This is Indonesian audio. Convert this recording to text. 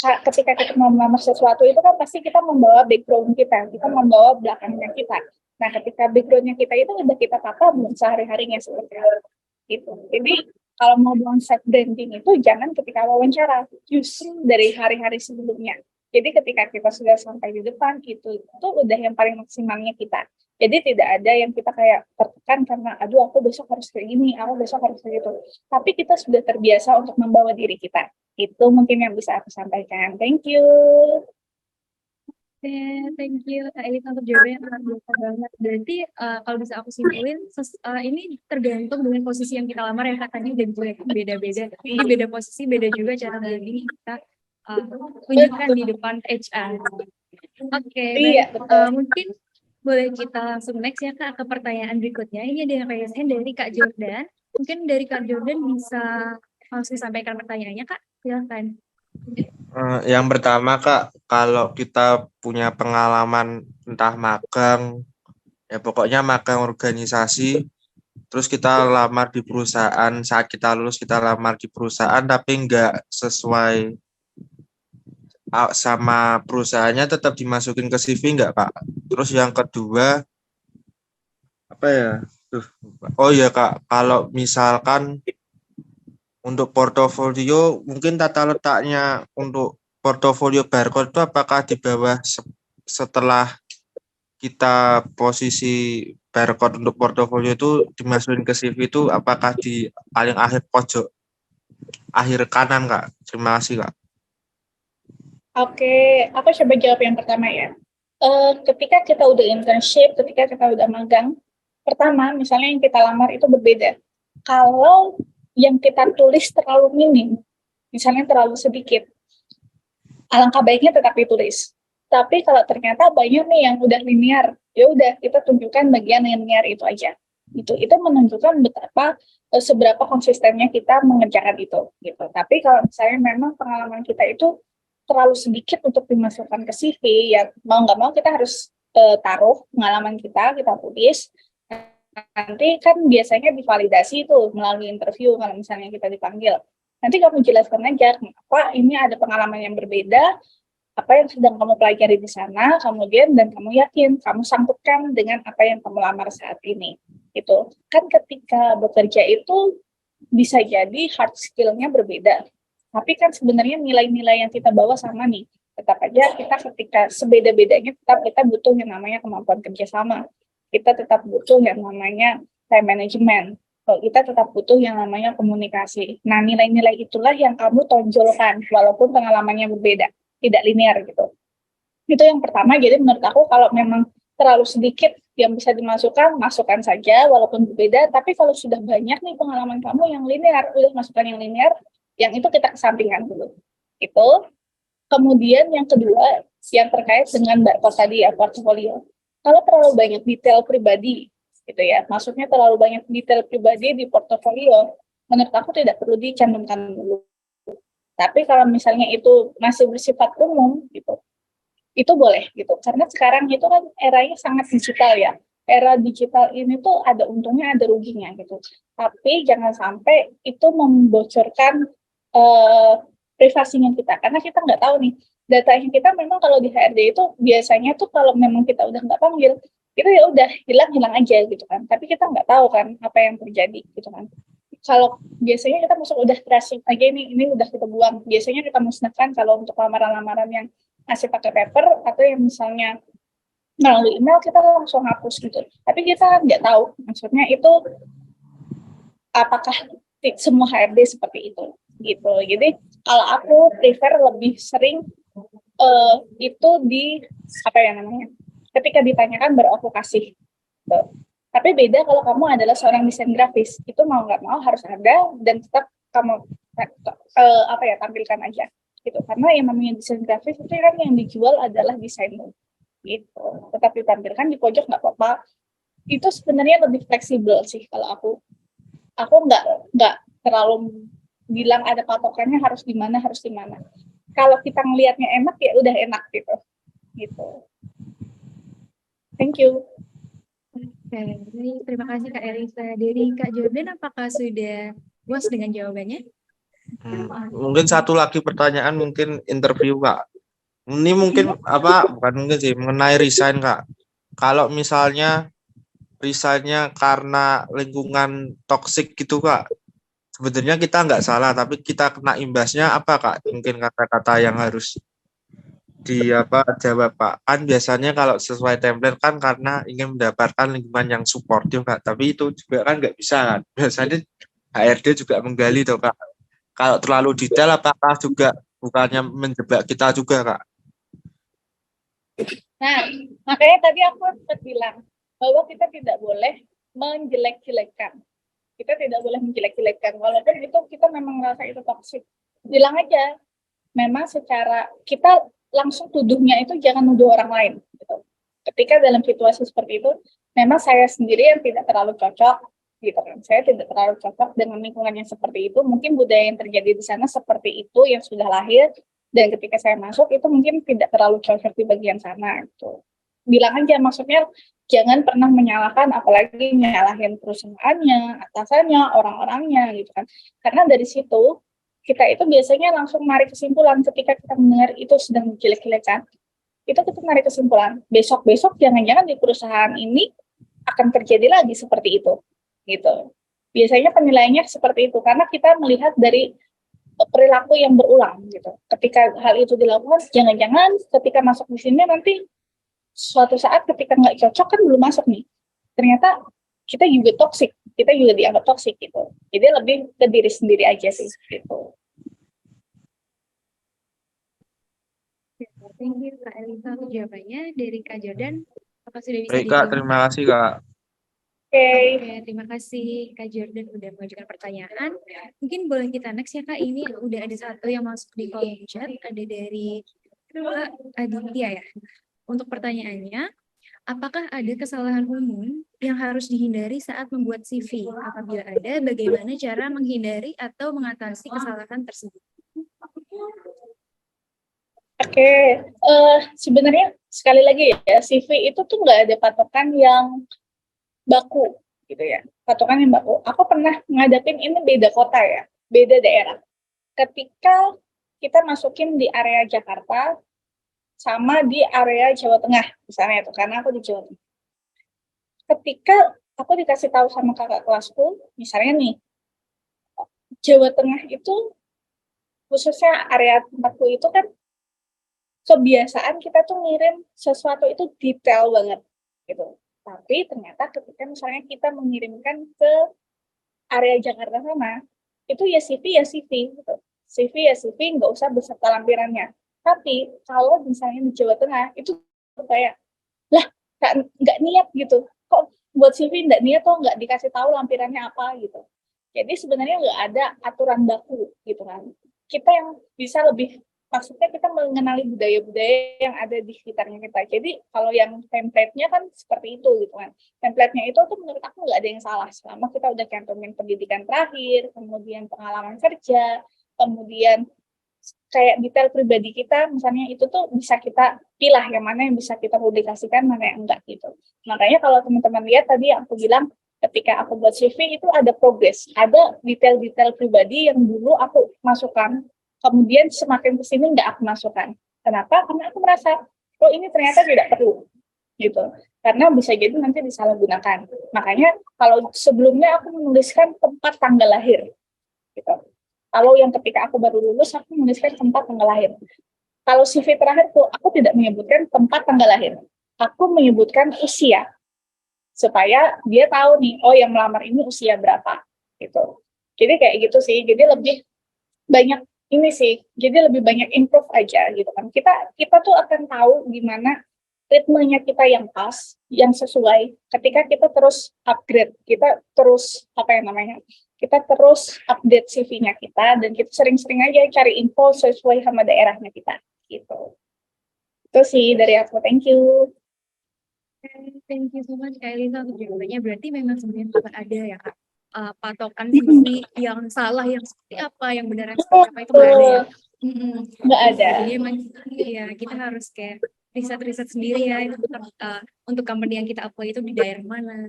ketika kita mau melamar sesuatu itu kan pasti kita membawa background kita membawa belakangnya kita. Nah, ketika backgroundnya kita itu udah kita tata belum sehari-harinya seperti itu. Jadi kalau mau buang self branding itu jangan ketika wawancara, justru dari hari-hari sebelumnya. Jadi ketika kita sudah sampai di depan itu udah yang paling maksimalnya kita. Jadi tidak ada yang kita kayak tertekan karena aduh aku besok harus kayak gini, aku besok harus kayak gitu. Tapi kita sudah terbiasa untuk membawa diri kita. Itu mungkin yang bisa aku sampaikan. Thank you. Thank you Kak Elisa untuk jawabannya sangat biasa banget. Berarti kalau bisa aku simpulin, ini tergantung dengan posisi yang kita lamar ya Kak. Tadi udah beda-beda. Jadi beda posisi, beda juga cara branding kita tunjukkan di depan HR. Oke, Iya, baik. Mungkin boleh kita langsung next ya Kak ke pertanyaan berikutnya. Ini ada yang raise-hand dari Kak Jordan. Mungkin dari Kak Jordan bisa langsung sampaikan pertanyaannya Kak. Silakan. Yang pertama Kak, kalau kita punya pengalaman entah magang, ya pokoknya magang organisasi, terus kita lamar di perusahaan, saat kita lulus kita lamar di perusahaan tapi nggak sesuai sama perusahaannya, tetap dimasukin ke CV nggak Kak? Terus yang kedua, apa ya? Oh iya Kak, kalau misalkan untuk portofolio, mungkin tata letaknya untuk portofolio barcode itu apakah di bawah setelah kita posisi barcode untuk portofolio itu dimasukin ke CV itu apakah di paling akhir pojok akhir kanan Kak? Terima kasih Kak. Oke, aku coba jawab yang pertama ya. Ketika kita udah internship, ketika kita udah magang, pertama misalnya yang kita lamar itu berbeda. Kalau yang kita tulis terlalu minim, misalnya terlalu sedikit, alangkah baiknya tetap ditulis. Tapi kalau ternyata banyak nih yang udah linear, ya udah kita tunjukkan bagian linear itu aja. Itu menunjukkan betapa seberapa konsistennya kita mengerjakan itu gitu. Tapi kalau misalnya memang pengalaman kita itu terlalu sedikit untuk dimasukkan ke CV, ya mau nggak mau kita harus taruh pengalaman kita tulis. Nanti kan biasanya divalidasi itu melalui interview kalau misalnya kita dipanggil. Nanti kamu jelaskan aja kenapa ini ada pengalaman yang berbeda, apa yang sedang kamu pelajari di sana, kemudian dan kamu yakin, kamu sangkutkan dengan apa yang kamu lamar saat ini. Itu kan ketika bekerja itu bisa jadi hard skill-nya berbeda. Tapi kan sebenarnya nilai-nilai yang kita bawa sama nih. Tetap aja kita ketika sebeda-bedanya tetap kita butuh yang namanya kemampuan kerjasama. Kita tetap butuh yang namanya time management. Kita tetap butuh yang namanya komunikasi. Nah, nilai-nilai itulah yang kamu tonjolkan walaupun pengalamannya berbeda, tidak linear gitu. Itu yang pertama. Jadi menurut aku kalau memang terlalu sedikit yang bisa dimasukkan, masukkan saja walaupun berbeda. Tapi kalau sudah banyak nih pengalaman kamu yang linear, udah masukkan yang linear, yang itu kita kesampingkan dulu. Itu. Kemudian yang kedua, yang terkait dengan barcode tadi ya, portfolio. Kalau terlalu banyak detail pribadi, gitu ya, maksudnya terlalu banyak detail pribadi di portofolio, menurut aku tidak perlu dicantumkan dulu. Tapi kalau misalnya itu masih bersifat umum, gitu, itu boleh gitu. Karena sekarang itu kan eranya sangat digital ya. Era digital ini tuh ada untungnya, ada ruginya gitu. Tapi jangan sampai itu membocorkan privasinya kita, karena kita nggak tahu nih datanya kita. Memang kalau di HRD itu biasanya tuh kalau memang kita udah nggak panggil itu ya udah hilang aja gitu kan, tapi kita nggak tahu kan apa yang terjadi gitu kan. Kalau biasanya kita masuk udah tracing aja, ini udah kita buang, biasanya kita musnahkan kalau untuk lamaran-lamaran yang masih pakai paper atau yang misalnya melalui email kita langsung hapus gitu. Tapi kita nggak tahu maksudnya itu apakah semua HRD seperti itu gitu. Jadi kalau aku prefer lebih sering itu di apa ya namanya, ketika ditanyakan baru aku kasih gitu. Tapi beda kalau kamu adalah seorang desain grafis, itu mau nggak mau harus ada dan tetap kamu apa ya tampilkan aja gitu. Karena yang namanya desain grafis itu kan yang dijual adalah desainmu gitu. Tetap ditampilkan di pojok nggak apa-apa. Itu sebenarnya lebih fleksibel sih kalau aku nggak terlalu bilang ada patokannya harus di mana. Kalau kita ngelihatnya enak ya udah enak gitu. Thank you. Oke, terima kasih Kak Elisa. Dari Kak Jordan, apakah sudah puas dengan jawabannya? Mungkin satu lagi pertanyaan, mungkin interview Kak. Ini mungkin bukan mungkin sih, mengenai resign Kak. Kalau misalnya resignnya karena lingkungan toksik gitu Kak, sebenarnya kita nggak salah, tapi kita kena imbasnya apa Kak? Mungkin kata-kata yang harus jawab Pak. Kan biasanya kalau sesuai template kan karena ingin mendapatkan lingkungan yang suportif Kak, tapi itu juga kan nggak bisa kan. Biasanya HRD juga menggali tuh Kak. Kalau terlalu detail apakah juga bukannya menjebak kita juga Kak? Nah, makanya tadi aku sempat bilang bahwa kita tidak boleh menjelek-jelekkan. Kita tidak boleh menjelek-jelekkan. Walaupun itu kita memang merasa itu toksik. Bilang aja, memang secara kita langsung tuduhnya itu jangan nuduh orang lain. Gitu. Ketika dalam situasi seperti itu, memang saya sendiri yang tidak terlalu cocok, gitu kan. Saya tidak terlalu cocok dengan lingkungan yang seperti itu. Mungkin budaya yang terjadi di sana seperti itu yang sudah lahir. Dan ketika saya masuk itu mungkin tidak terlalu cocok di bagian sana gitu. Bilang aja, maksudnya jangan pernah menyalahkan, apalagi nyalahin perusahaannya, atasannya, orang-orangnya gitu kan. Karena dari situ kita itu biasanya langsung menarik kesimpulan ketika kita mendengar itu sedang menjelek-jelekan. Itu kita menarik kesimpulan. Besok-besok jangan-jangan di perusahaan ini akan terjadi lagi seperti itu gitu. Biasanya penilaiannya seperti itu karena kita melihat dari perilaku yang berulang gitu. Ketika hal itu dilakukan, jangan-jangan ketika masuk di sini nanti suatu saat ketika nggak cocok kan belum masuk nih. Ternyata kita juga toksik, kita juga dianggap toksik gitu. Jadi lebih ke diri sendiri aja sih gitu. Thank you Kak Elisa untuk jawabannya. Dari Kak Jordan, apakah sudah bisa Baik Kak, dijawab? terima kasih Kak. Oke, terima kasih Kak Jordan udah mengajukan pertanyaan. Mungkin boleh kita next ya Kak. Ini udah ada satu yang masuk di kolom chat, ada dari Kak Aditya ya. Untuk pertanyaannya, apakah ada kesalahan umum yang harus dihindari saat membuat CV? Apabila ada, bagaimana cara menghindari atau mengatasi kesalahan tersebut? Oke, sebenarnya sekali lagi ya, CV itu tuh nggak ada patokan yang baku gitu ya, patokan yang baku. Aku pernah ngadapin ini beda kota ya, beda daerah. Ketika kita masukin di area Jakarta sama di area Jawa Tengah, misalnya itu, karena aku di Jawa Tengah. Ketika aku dikasih tahu sama kakak kelasku, misalnya nih, Jawa Tengah itu, khususnya area tempatku itu kan, kebiasaan kita tuh ngirim sesuatu itu detail banget, gitu. Tapi ternyata ketika misalnya kita mengirimkan ke area Jakarta sana, itu ya CV gitu. CV ya CV, nggak usah beserta lampirannya. Tapi kalau misalnya di Jawa Tengah, itu kayak, lah, nggak niat gitu. Kok buat CV nggak niat, kok nggak dikasih tahu lampirannya apa gitu. Jadi sebenarnya nggak ada aturan baku gitu kan. Kita yang bisa lebih, maksudnya kita mengenali budaya-budaya yang ada di sekitarnya kita. Jadi kalau yang template-nya kan seperti itu gitu kan. Template-nya itu tuh menurut aku nggak ada yang salah selama kita udah cantumin pendidikan terakhir, kemudian pengalaman kerja, kemudian kayak detail pribadi kita, misalnya itu tuh bisa kita pilih yang mana yang bisa kita publikasikan, mana yang enggak gitu. Makanya kalau teman-teman lihat tadi aku bilang, ketika aku buat CV itu ada progres, ada detail-detail pribadi yang dulu aku masukkan, kemudian semakin kesini nggak aku masukkan. Kenapa? Karena aku merasa, oh ini ternyata tidak perlu, gitu. Karena bisa jadi nanti disalahgunakan. Makanya kalau sebelumnya aku menuliskan tempat tanggal lahir, gitu. Kalau yang ketika aku baru lulus, aku menuliskan tempat tanggal lahir. Kalau CV terakhir tuh, aku tidak menyebutkan tempat tanggal lahir. Aku menyebutkan usia, supaya dia tahu nih, oh yang melamar ini usia berapa, gitu. Jadi kayak gitu sih. Jadi lebih banyak ini sih. Jadi lebih banyak improve aja gitu kan. Kita tuh akan tahu gimana ritmenya kita yang pas, yang sesuai. Ketika kita terus upgrade, kita terus kita terus update CV-nya kita, dan kita sering-sering aja cari info sesuai sama daerahnya kita, gitu. Itu sih dari aku. Thank you. Thank you so much Kak Elisa untuk jawabannya. Berarti memang sebenarnya tidak ada ya Kak patokan CV yang salah yang seperti apa, yang benar yang seperti apa, itu nggak ada ya. Nggak ada. Jadi emang ya kita harus kayak riset sendiri ya untuk company yang kita apply itu di daerah mana.